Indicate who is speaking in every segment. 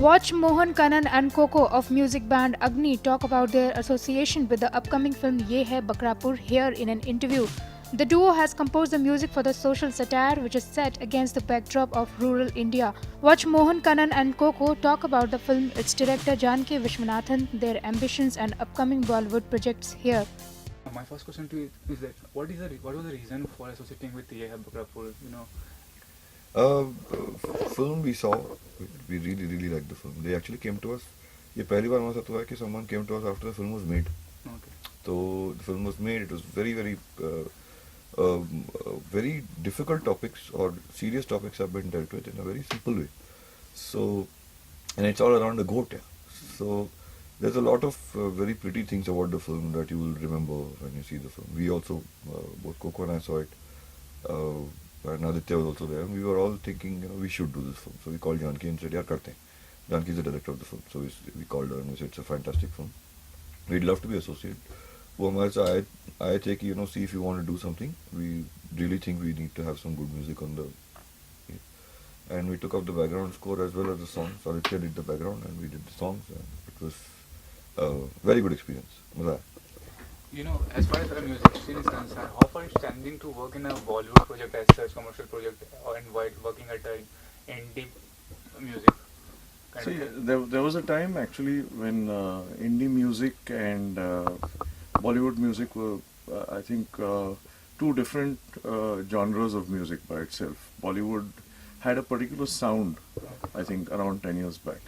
Speaker 1: Watch Mohan Kannan and Koco of music band Agnee talk about their association with the upcoming film Yeh Hai Bakrapur here in an interview. The duo has composed the music for the social satire which is set against the backdrop of rural India. Watch Mohan Kannan and Koco talk about the film, its director Janki Vishwanathan, their ambitions and upcoming Bollywood projects here.
Speaker 2: My first question to you is that what was the reason for associating with Yeh Hai Bakrapur?
Speaker 3: Film we saw, we really liked the film. They actually came to us. ये पहली बार हमारे साथ हुआ है कि someone came to us after the film was made.
Speaker 2: Okay.
Speaker 3: So the film was made. It was very difficult topics or serious topics have been dealt with in a very simple way. So, and it's all around the goat. Yeah. So there's a lot of very pretty things about the film that you will remember when you see the film. We also, both Coco and I saw it. And Aditya was also there. And we were all thinking, we should do this film. So we called Janki and said, "Yeah, karte." Janki is the director of the film. So we called her and we said, "It's a fantastic film. We'd love to be associated." वो हमारे साथ आए थे कि see if you want to do something. We really think we need to have some good music on the. And we took up the background score as well as the songs. Aditya did the background and we did the songs. And it was a very good experience. मजा आया.
Speaker 2: As far as the music scene is concerned, how far is standing to work in a Bollywood project as such, commercial project, and while working at indie music?
Speaker 4: See, there was a time actually when indie music and Bollywood music were, I think, two different genres of music by itself. Bollywood had a particular sound, I think, around 10 years back.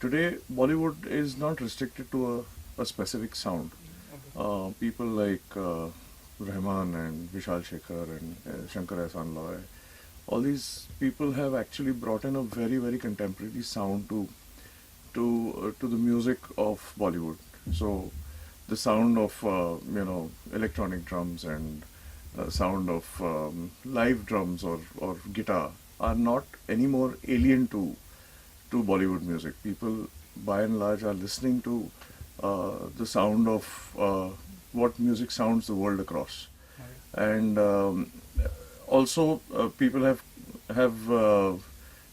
Speaker 4: Today, Bollywood is not restricted to a specific sound. People like Rahman and Vishal Shekhar and Shankar Ehsaan Loy, all these people have actually brought in a very, very contemporary sound to the music of Bollywood. So the sound of electronic drums and sound of live drums or guitar are not anymore alien to Bollywood music. People by and large are listening to the sound of what music sounds the world across. And also people have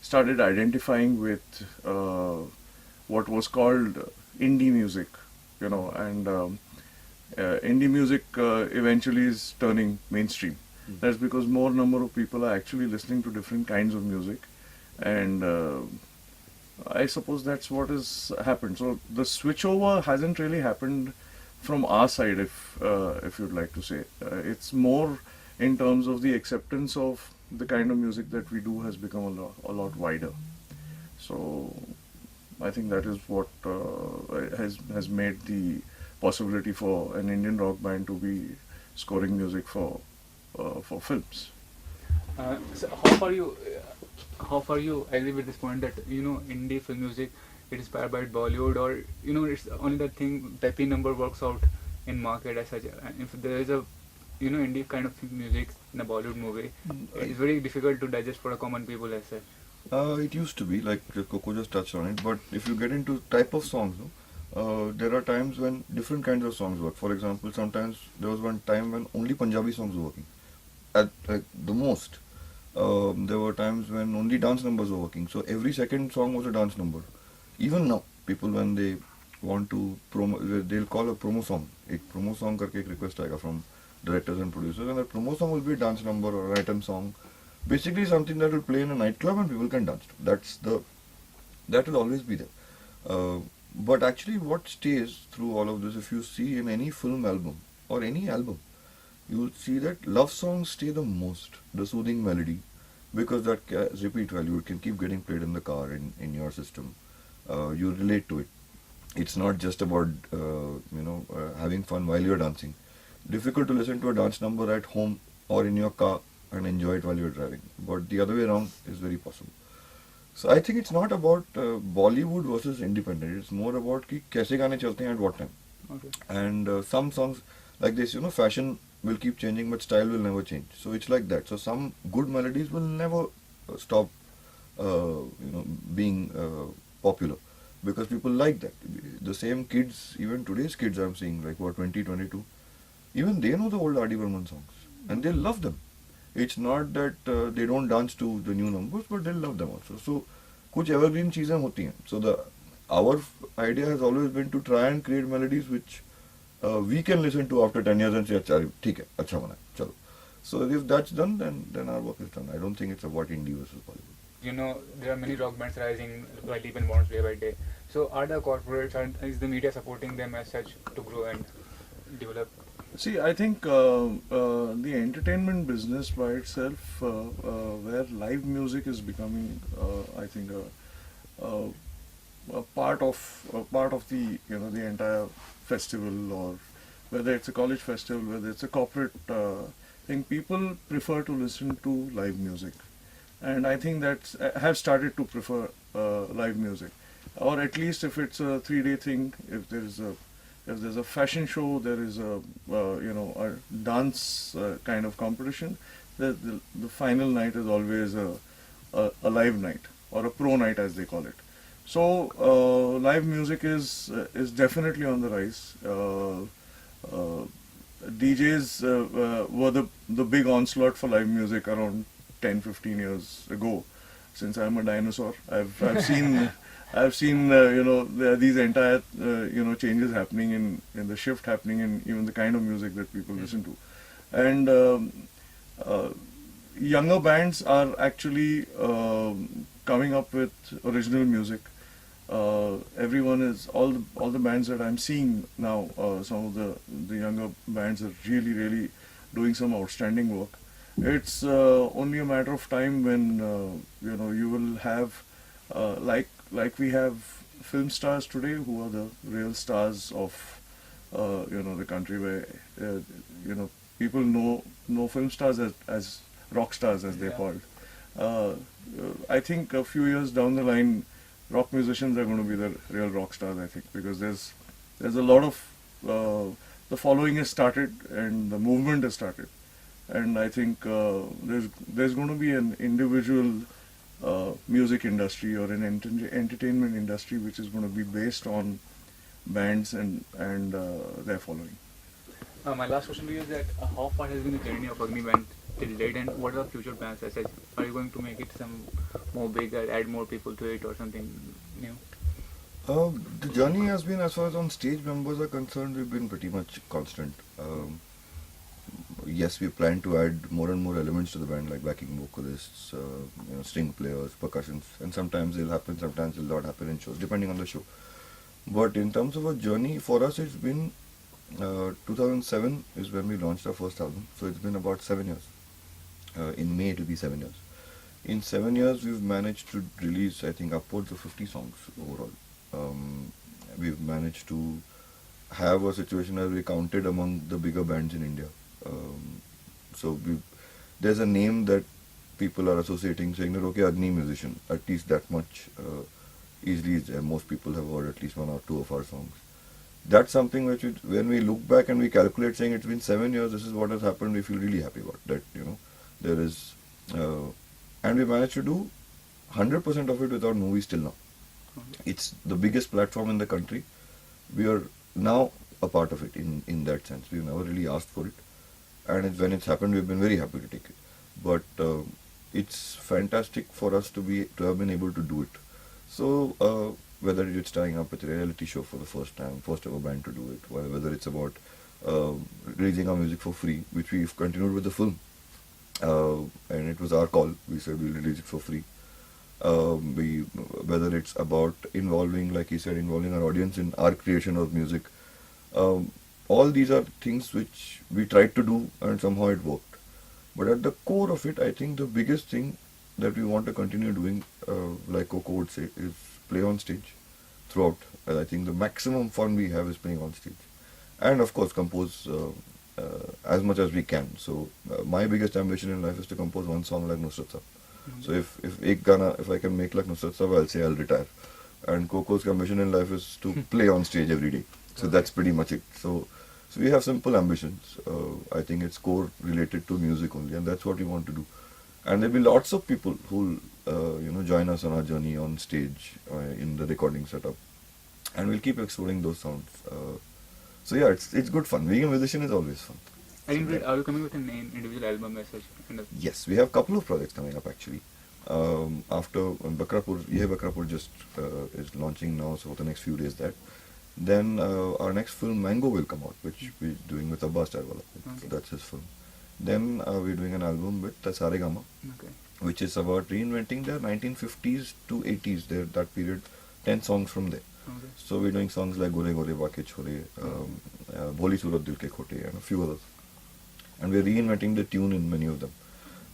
Speaker 4: started identifying with what was called indie music, and indie music eventually is turning mainstream. That's because more number of people are actually listening to different kinds of music, and I suppose that's what has happened. So the switchover hasn't really happened from our side, if you'd like to say. It's more in terms of the acceptance of the kind of music that we do has become a lot wider. So I think that is what has made the possibility for an Indian rock band to be scoring music for films.
Speaker 2: So how far you agree with this point that indie film music is inspired by Bollywood, or it's only the thing peppy number works out in market as such. And if there is a indie kind of music in a Bollywood movie, it's very difficult to digest for a common people as such.
Speaker 3: It used to be, like Coco just touched on it, but if you get into type of songs, there are times when different kinds of songs work. For example, sometimes there was one time when only Punjabi songs were working. At the most, there were times when only dance numbers were working. So every second song was a dance number. Even now, people when they want to they'll call a promo song. एक promo song करके एक request आएगा from directors and producers, and that promo song will be a dance number or an item song. Basically something that will play in a nightclub and people can dance to. That will always be there. But actually what stays through all of this, if you see in any film album or any album, you will see that love songs stay the most, the soothing melody, because that repeat value, it can keep getting played in the car, in your system. You relate to it. It's not just about having fun while you're dancing. Difficult to listen to a dance number at home or in your car and enjoy it while you're driving. But the other way around is very possible. So I think it's not about Bollywood versus independent. It's more about कि कैसे गाने चलते हैं at what time.
Speaker 2: Okay.
Speaker 3: And some songs like this, fashion will keep changing, but style will never change. So it's like that. So some good melodies will never stop, being popular, because people like that. The same kids, even today's kids, I'm seeing, like 20, 22, even they know the old R.D. Burman songs and they love them. It's not that they don't dance to the new numbers, but they love them also. So कुछ evergreen चीजें होती हैं. So our idea has always been to try and create melodies which we can listen to after 10 years and say, अच्छा ठीक है, अच्छा बना है, चलो. So if that's done, then our work is done. I don't think it's about indie versus Bollywood.
Speaker 2: You know, there are many rock bands rising by leap and bounds day by day. So are the corporates and is the media supporting them as such to grow and develop?
Speaker 4: See, I think the entertainment business by itself, where live music is becoming, I think, a part of the the entire festival, or whether it's a college festival, whether it's a corporate thing, people prefer to listen to live music, and I think that's have started to prefer live music, or at least if it's a 3-day thing, if there's a fashion show, there is a a dance kind of competition. The final night is always a live night, or a pro night as they call it. So live music is definitely on the rise. DJs were the big onslaught for live music around 10-15 years ago. Since I'm a dinosaur, I've seen these entire changes happening in the shift happening in even the kind of music that people listen to, and younger bands are actually coming up with original music. Everyone is all the bands that I'm seeing now. Some of the younger bands are really doing some outstanding work. It's only a matter of time when you will have like we have film stars today, who are the real stars of the country, where people know film stars as rock stars, as they're called. I think a few years down the line, rock musicians are going to be the real rock stars, I think, because there's a lot of the following has started and the movement has started, and I think there's going to be an individual music industry or an entertainment industry which is going to be based on bands and their following.
Speaker 2: My last question to you is that how far has been the journey of Agnee band till date, and what are the future plans as such? Are you going to make it some more bigger, add more people to it, or something new?
Speaker 3: The journey has been, as far as on stage members are concerned, we've been pretty much constant. Yes, we plan to add more and more elements to the band, like backing vocalists, string players, percussions, and sometimes they'll happen, sometimes they'll not happen in shows, depending on the show. But in terms of a journey, for us it's been 2007 is when we launched our first album, so it's been about 7 years. In May it will be 7 years. In 7 years we've managed to release, I think, upwards of 50 songs overall. We've managed to have a situation where we counted among the bigger bands in India. So there's a name that people are associating, saying that, okay, Agnee musician, at least that much easily is there. Most people have heard at least 1 or 2 of our songs. That's something which, when we look back and we calculate, saying it's been 7 years, this is what has happened, we feel really happy about that. There is, and we managed to do 100% of it without movies till now. It's the biggest platform in the country. We are now a part of it in that sense. We've never really asked for it, and when it's happened, we've been very happy to take it. But it's fantastic for us to have been able to do it. So whether it's tying up with a reality show for the first time, first ever band to do it, whether it's about releasing our music for free, which we've continued with the film, and it was our call. We said we'll release it for free. Whether it's about involving, like he said, involving our audience in our creation of music. All these are things which we tried to do, and somehow it worked. But at the core of it, I think the biggest thing that we want to continue doing, like Coco would say, is play on stage throughout. I think the maximum fun we have is playing on stage. And of course compose as much as we can. So my biggest ambition in life is to compose one song like Nusrat Sahab. So if I can make like Nusrat Sahab, I'll say I'll retire. And Coco's ambition in life is to play on stage every day. So that's pretty much it. So we have simple ambitions. I think it's core related to music only, and that's what we want to do. And there'll be lots of people who'll join us on our journey on stage in the recording setup, and we'll keep exploring those sounds. So yeah, it's good fun. Being a musician is always fun.
Speaker 2: Are you coming with an individual album as such?
Speaker 3: Yes, we have a couple of projects coming up actually. after Bakrapur, Yeh Hai Bakrapur just is launching now, so for the next few days that. Then our next film Mango will come out, which we're doing with Abbas Tarwala.
Speaker 2: Okay.
Speaker 3: That's his film. Then we're doing an album with Saregama,
Speaker 2: Okay.
Speaker 3: which is about reinventing the 1950s to 80s, there that period, 10 songs from there.
Speaker 2: Okay.
Speaker 3: So we're doing songs like Gole Gole Baake Chhole, Bholi Surat Dil Ke Khote, and a few others. And we're reinventing the tune in many of them.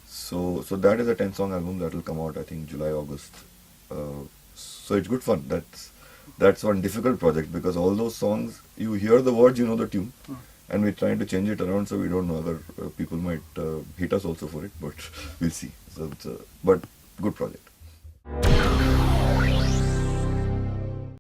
Speaker 3: So that is a 10-song album that will come out, I think, July, August. So it's good fun. That's one difficult project, because all those songs, you hear the words, you know the tune, and we're trying to change it around, so we don't know. Other people might hate us also for it, but we'll see. So but good project.